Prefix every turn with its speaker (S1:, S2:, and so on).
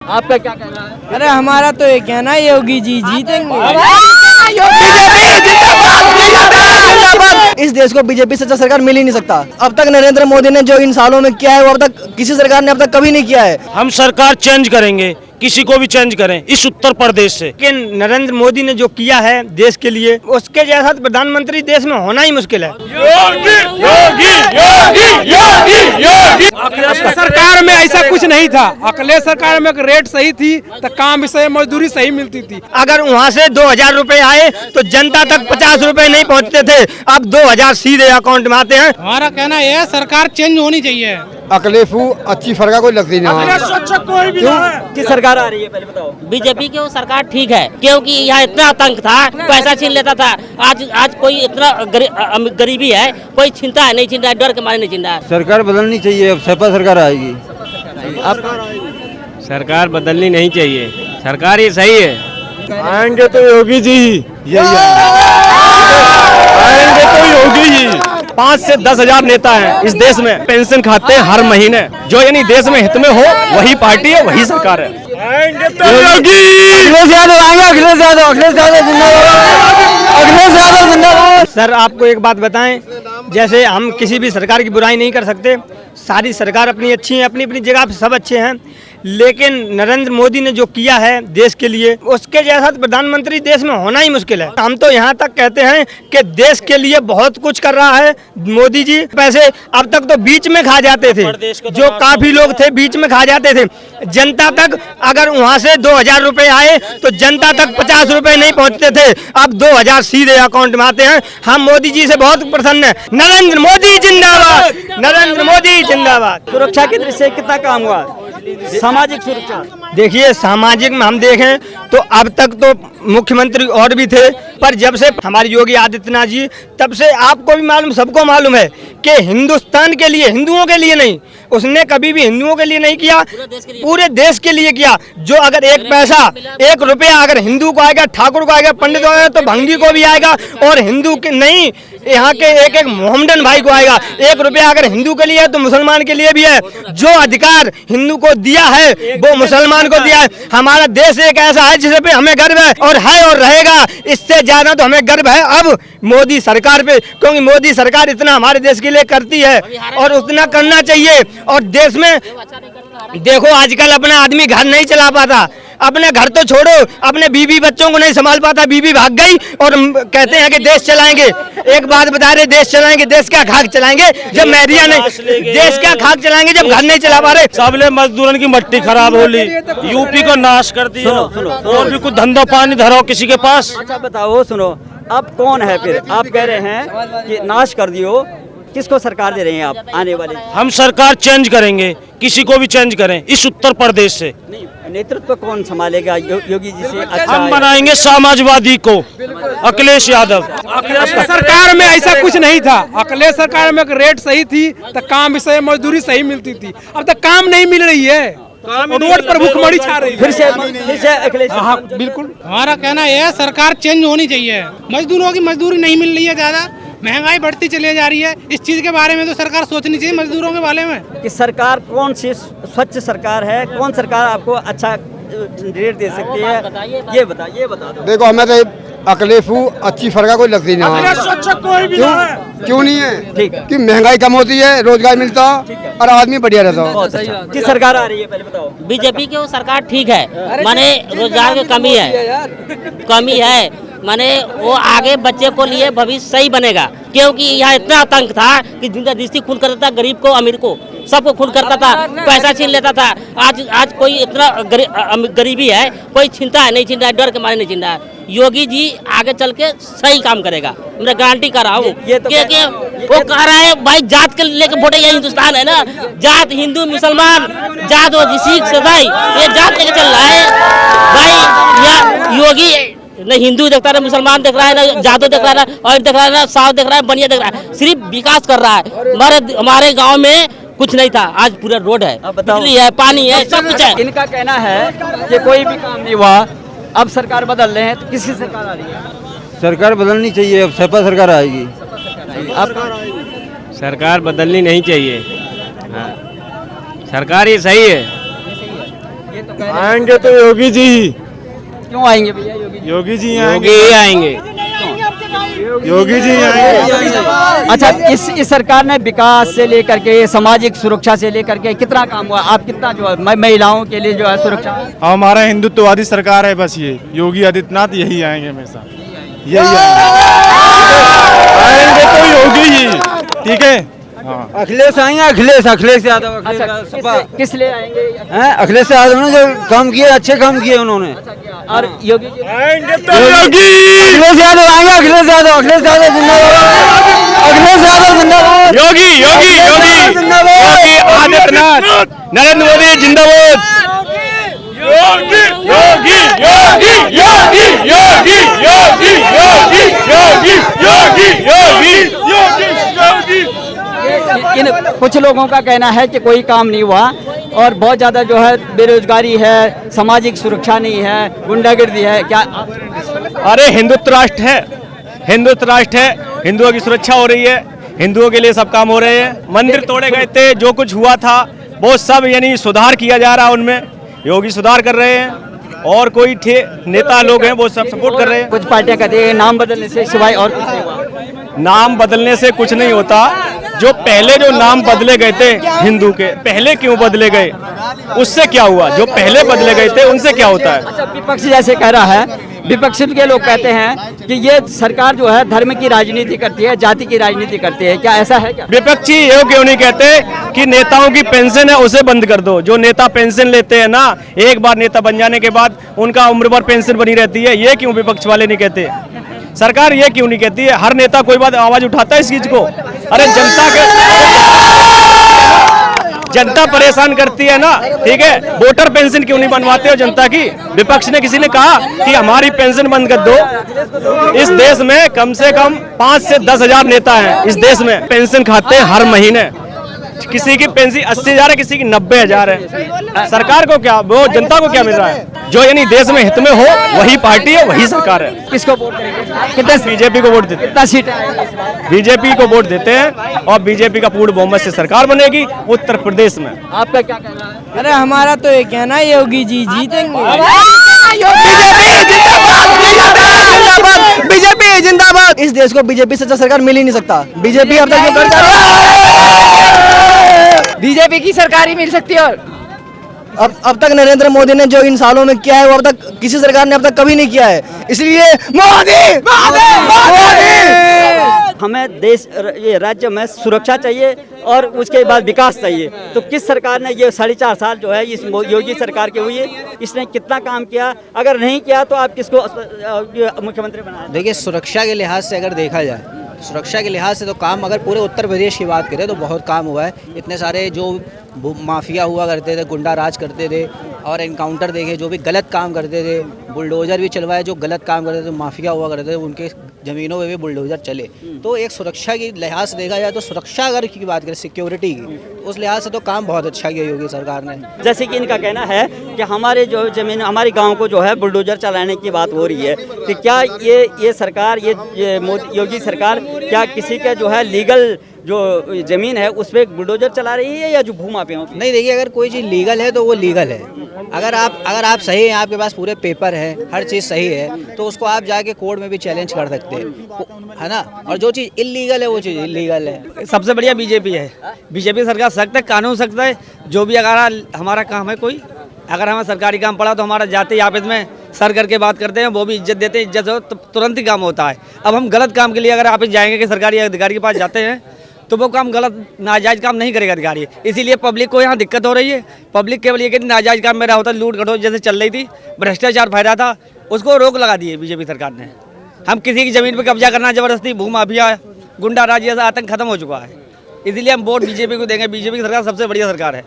S1: आपका क्या कहना है?
S2: अरे हमारा तो ये कहना है योगी जी जीतेंगे।
S1: इस देश को बीजेपी से अच्छा सरकार मिल ही नहीं सकता। अब तक नरेंद्र मोदी ने जो इन सालों में किया है वो अब तक किसी सरकार ने अब तक कभी नहीं किया है।
S3: हम सरकार चेंज करेंगे, किसी को भी चेंज करें इस उत्तर प्रदेश से।
S4: कि नरेंद्र मोदी ने जो किया है देश के लिए, उसके जैसा प्रधानमंत्री देश में होना ही मुश्किल है।
S3: योगी योगी योगी योगी योगी।
S5: सरकार में ऐसा कुछ नहीं था। अखिलेश सरकार में रेट सही थी तो काम सही, मजदूरी सही मिलती थी।
S4: अगर वहाँ से 2000 रुपए आए तो जनता तक 50 रुपए नहीं पहुँचते थे, अब 2000 सीधे अकाउंट में आते हैं।
S5: हमारा कहना है सरकार चेंज होनी चाहिए।
S6: अखिलेश अच्छी फर्क कोई लगती नहीं।
S3: कोई भी
S1: किस सरकार आ रही है पहले बताओ?
S7: बीजेपी की वो सरकार ठीक है, क्योंकि यहाँ इतना आतंक था, पैसा छीन लेता था। आज कोई इतना गरीबी है, कोई छीनता है नहीं, छीन रहा है, डर के मारे नहीं छीन रहा है।
S6: सरकार बदलनी चाहिए, अब सपा सरकार आएगी।
S8: सरकार बदलनी नहीं चाहिए, सरकार ये सही है।
S3: आएंगे तो योगी जी, यही आएंगे तो योगी जी। 5 से 10 हजार नेता हैं इस देश में, पेंशन खाते हैं हर महीने। जो यानी देश में हित में हो वही पार्टी है, वही सरकार है। आएंगे तो योगी।
S6: अखिलेश यादव आएंगे, अखिलेश यादव, अखिलेश यादव जिंदाबाद, अखिलेश यादव जिंदाबाद।
S4: सर आपको एक बात बताएं, जैसे हम किसी भी सरकार की बुराई नहीं कर सकते, सारी सरकार अपनी अच्छी है, अपनी अपनी जगह पे सब अच्छे हैं, लेकिन नरेंद्र मोदी ने जो किया है देश के लिए, उसके जैसा प्रधानमंत्री देश में होना ही मुश्किल है। हम तो यहाँ तक कहते हैं कि देश के लिए बहुत कुछ कर रहा है मोदी जी। पैसे अब तक तो बीच में खा जाते थे, जो काफी लोग थे बीच में खा जाते थे। जनता तक अगर वहाँ से 2000 रुपए आए तो जनता तक 50 रुपए नहीं पहुँचते थे, अब 2000 सीधे अकाउंट में आते हैं। हम मोदी जी से बहुत प्रसन्न है। नरेंद्र मोदी जिंदाबाद, नरेंद्र मोदी जिंदाबाद।
S1: सुरक्षा की दृष्टि से कितना काम हुआ? सामाजिक सुरक्षा
S4: देखिए, सामाजिक में हम देखें तो अब तक तो मुख्यमंत्री और भी थे, पर जब से हमारे योगी आदित्यनाथ जी, तब से आपको भी मालूम, सबको मालूम है कि हिंदुस्तान के लिए, हिंदुओं के लिए नहीं, उसने कभी भी हिंदुओं के लिए नहीं किया, पूरे देश के लिए किया। जो अगर एक पैसा, 1 रुपया अगर हिंदू को आएगा, ठाकुर को आएगा, पंडित को आएगा, तो भंगी को भी आएगा, और हिंदू के नहीं, यहाँ के एक एक मोहम्मदन भाई को आएगा। 1 रुपया अगर हिंदू के लिए है तो मुसलमान के लिए भी है। जो अधिकार हिंदू को दिया है वो मुसलमान को दिया है। हमारा देश एक ऐसा है जिस पे हमें गर्व है और रहेगा। इससे ज्यादा तो हमें गर्व है अब मोदी सरकार पे, क्योंकि मोदी सरकार इतना हमारे देश के लिए करती है और उतना करना चाहिए। और देश में देखो, आजकल अपना आदमी घर नहीं चला पाता, अपने घर तो छोड़ो, अपने बीवी बच्चों को नहीं संभाल पाता, बीवी भाग गई और कहते हैं कि देश चलाएंगे। एक बात बता रहे, देश चलाएंगे, देश क्या खाक चलाएंगे जब मेरिया नहीं, देश क्या खाक चलाएंगे जब घर नहीं चला पा रहे।
S3: सबले मजदूरों की मट्टी खराब होली, यूपी को नाश कर दिया। और भी कुछ धंधा पानी धरो किसी के पास।
S1: अच्छा बताओ, सुनो, अब कौन है फिर? आप कह रहे हैं कि नाश कर दियो, किसको सरकार दे रहे हैं आप आने वाले?
S3: हम सरकार चेंज करेंगे, किसी को भी चेंज करें इस उत्तर प्रदेश से।
S1: नेतृत्व कौन संभालेगा योगी जी से? अच्छा,
S3: हम बनाएंगे समाजवादी को, अखिलेश यादव।
S5: सरकार में ऐसा कुछ नहीं था। अखिलेश सरकार में रेट सही थी तो काम सही, मजदूरी सही मिलती थी। अब तक काम नहीं मिल रही है, रोड पर भूखमरी छा रही है।
S1: फिर से अखिलेश?
S5: हाँ बिल्कुल, हमारा कहना है सरकार चेंज होनी चाहिए। मजदूरों की मजदूरी नहीं मिल रही है, ज्यादा महंगाई बढ़ती चली जा रही है। इस चीज के बारे में तो सरकार सोचनी चाहिए, मजदूरों के बारे में।
S1: कि सरकार कौन सी स्वच्छ सरकार है, कौन सरकार आपको अच्छा रेट दे सकती है, ये बता दो।
S6: देखो, हमें तो अखिलेश अच्छी फर्क कोई लगती नहीं।
S3: कोई भी
S6: क्यों नहीं है?
S1: ठीक है,
S6: कि महंगाई कम होती है, रोजगार मिलता और आदमी बढ़िया रहता।
S1: किस सरकार आ रही है पहले बताओ?
S7: बीजेपी की वो सरकार ठीक है, माने रोजगार की कमी है, माने वो आगे बच्चे को लिए भविष्य सही बनेगा। क्योंकि यहाँ इतना आतंक था कि जिनका दृष्टि खून करता था, गरीब को अमीर को सबको खून करता था, पैसा छीन लेता था। आज कोई इतना गरीबी है, कोई छीनता है नहीं, छीन रहा है, डर के मारे नहीं छीन रहा है। योगी जी आगे चल के सही काम करेगा, मैं गारंटी कर रहा हूँ। वो कह रहा है भाई जात के लेके वोटे, ये हिंदुस्तान है ना, जात हिंदू मुसलमान, जात वो सिख ईसाई, ये जात लेके चल रहा है भाई। योगी न हिंदू देखता है, मुसलमान देख रहा है, ना जादू देख रहा है, और देख रहा है, ना साव देख रहा है, बनिया देख रहा है, सिर्फ विकास कर रहा है। हमारे गाँव में कुछ नहीं था, आज पूरा रोड है, बिजली है, पानी है, सब कुछ है।
S1: इनका कहना है कि कोई भी काम नहीं हुआ, अब सरकार बदल रहे हैं, तो किसकी सरकार आ रही है?
S6: सरकार बदलनी चाहिए, अब सपा सरकार आएगी।
S1: अब
S8: सरकार बदलनी नहीं चाहिए, हाँ। सरकार ये सही है।
S1: ये तो कह रहे
S6: आएंगे तो योगी जी ही।
S1: हैं। क्यों आएंगे भैया योगी जी?
S6: योगी जी
S8: योगी ही आएंगे।
S6: योगी जी आएंगे।
S1: अच्छा, इस सरकार ने विकास से लेकर के सामाजिक सुरक्षा से लेकर के कितना काम हुआ? आप कितना जो है महिलाओं के लिए जो है सुरक्षा?
S6: हमारा हिंदुत्ववादी सरकार है, बस ये योगी आदित्यनाथ यही आएंगे हमेशा, यही आएंगे तो योगी ही, ठीक है। हाँ,
S2: अखिलेश आएंगे, अखिलेश यादव।
S1: अच्छा, किस लिए आएंगे?
S2: अखिलेश यादव ने जो काम किए, अच्छे काम किए उन्होंने।
S1: और योगी जी?
S6: आएंगे तो योगी।
S2: अखिलेश यादव आएंगे, अखिलेश यादव जिंदाबाद, अखिलेश यादव जिंदाबाद,
S3: योगी योगी योगी योगी आदित्यनाथ, नरेंद्र मोदी जिंदाबाद।
S6: योगी योगी योगी योगी योगी योगी योगी योगी योगी योगी योगी योगी।
S1: इन कुछ लोगों का कहना है कि कोई काम नहीं हुआ और बहुत ज़्यादा जो है बेरोजगारी है, सामाजिक सुरक्षा नहीं है, गुंडागर्दी है। क्या
S3: अरे हिंदुत्व राष्ट्र है, हिंदुत्व राष्ट्र है, हिंदुओं की सुरक्षा हो रही है, हिंदुओं के लिए सब काम हो रहे हैं। मंदिर तोड़े गए थे, जो कुछ हुआ था वो सब यानी सुधार किया जा रहा है, उनमें योगी सुधार कर रहे हैं और कोई नेता लोग हैं वो सब सपोर्ट कर रहे हैं।
S1: कुछ पार्टियां कहती है नाम बदलने से सिवाय और कुछ नहीं हुआ।
S3: नाम बदलने से कुछ नहीं होता। जो पहले जो नाम बदले गए थे हिंदू के, पहले क्यों बदले गए, उससे क्या हुआ? जो पहले बदले गए थे उनसे क्या होता है?
S1: अच्छा, विपक्ष जैसे कह रहा है, विपक्ष के लोग कहते हैं कि ये सरकार जो है धर्म की राजनीति करती है, जाति की राजनीति करती है। क्या ऐसा है क्या?
S3: विपक्षी ये क्यों नहीं कहते कि नेताओं की पेंशन है उसे बंद कर दो? जो नेता पेंशन लेते हैं ना, एक बार नेता बन जाने के बाद उनका उम्र भर पेंशन बनी रहती है, ये क्यों विपक्ष वाले नहीं कहते? सरकार ये क्यों नहीं कहती है? हर नेता कोई बात आवाज उठाता है इस चीज को। अरे जनता परेशान करती है ना, ठीक है। वोटर पेंशन क्यों नहीं बनवाते हो जनता की? विपक्ष ने किसी ने कहा कि हमारी पेंशन बंद कर दो? इस देश में कम से कम 5 से 10 हजार नेता हैं इस देश में, पेंशन खाते हैं हर महीने। किसी की पेंशन 80,000 है, किसी की 90,000 है। सरकार को क्या, वो जनता को क्या मिल रहा है? जो यानी देश में हित में हो वही पार्टी है, वही सरकार है।
S1: किसको वोट करेंगे? कितना
S3: बीजेपी को वोट देते हैं।
S1: कितना सीट है?
S3: बीजेपी को वोट देते हैं और बीजेपी का पूर्ण बहुमत से सरकार बनेगी उत्तर प्रदेश में।
S1: आपका क्या कहना है?
S2: अरे हमारा तो ये कहना है योगी जी जीतेंगे।
S1: बीजेपी जिंदाबाद। इस देश को बीजेपी से सरकार मिल ही नहीं सकता। बीजेपी अब तक जो करता
S2: बीजेपी की सरकार ही मिल सकती है। और
S1: अब तक नरेंद्र मोदी ने जो इन सालों में किया है वो अब तक किसी सरकार ने अब तक कभी नहीं किया है, इसलिए मोदी हमें देश ये राज्य में सुरक्षा चाहिए और उसके बाद विकास चाहिए। तो किस सरकार ने ये 4.5 साल जो है इस योगी सरकार की हुई है, इसने कितना काम किया? अगर नहीं किया तो आप किसको मुख्यमंत्री बनाए?
S9: देखिए, सुरक्षा के लिहाज से अगर देखा जाए, सुरक्षा के लिहाज से तो काम, अगर पूरे उत्तर प्रदेश की बात करें तो बहुत काम हुआ है। इतने सारे जो माफिया हुआ करते थे, गुंडा राज करते थे और एनकाउंटर देखे, जो भी गलत काम करते थे, बुलडोज़र भी चलवाए, जो गलत काम करते थे, माफिया हुआ करते थे, उनके ज़मीनों पे भी बुलडोज़र चले। तो एक सुरक्षा की लिहाज से देखा जाए तो सुरक्षा अगर की बात करें, सिक्योरिटी की, उस लिहाज से तो काम बहुत अच्छा किया योगी सरकार ने।
S1: जैसे कि इनका कहना है कि हमारे जो जमीन, हमारे गांव को जो है बुलडोजर चलाने की बात हो रही है, कि क्या ये सरकार, ये योगी सरकार क्या किसी का जो है लीगल जो जमीन है उस पर बुलडोजर चला रही है या जो भूमाफियाओं पे?
S9: नहीं, देखिए, अगर कोई चीज़ लीगल है तो वो लीगल है। अगर आप सही हैं, आपके पास पूरे पेपर हैं, हर चीज़ सही है, तो उसको आप जाके कोर्ट में भी चैलेंज कर सकते हैं, है ना। और जो चीज़ इलीगल है वो चीज़ इलीगल है।
S10: सबसे बढ़िया बीजेपी है। बीजेपी सरकार सख्त है, कानून सख्त है। जो भी अगर हमारा काम है, कोई अगर हमें सरकारी काम पड़ा तो हमारा जाते ही आपस में सर करके बात करते हैं, वो भी इज्जत देते हैं, इज्जत हो तो तुरंत ही काम होता है। अब हम गलत काम के लिए अगर आप जाएंगे कि सरकारी अधिकारी के पास जाते हैं तो वो काम गलत, नाजायज़ काम नहीं करेगा अधिकारी। इसीलिए पब्लिक को यहाँ दिक्कत हो रही है। पब्लिक केवल ये कि नाजायज़ काम में रहा होता, लूट खटोट जैसे चल रही थी, भ्रष्टाचार फैला था, उसको रोक लगा दी है बीजेपी सरकार ने। हम किसी की ज़मीन पर कब्जा करना, ज़बरदस्ती भूमाफिया, गुंडा राज जैसा आतंक खत्म हो चुका है। इसीलिए हम वोट बीजेपी को देंगे। बीजेपी की सरकार सबसे बढ़िया सरकार है।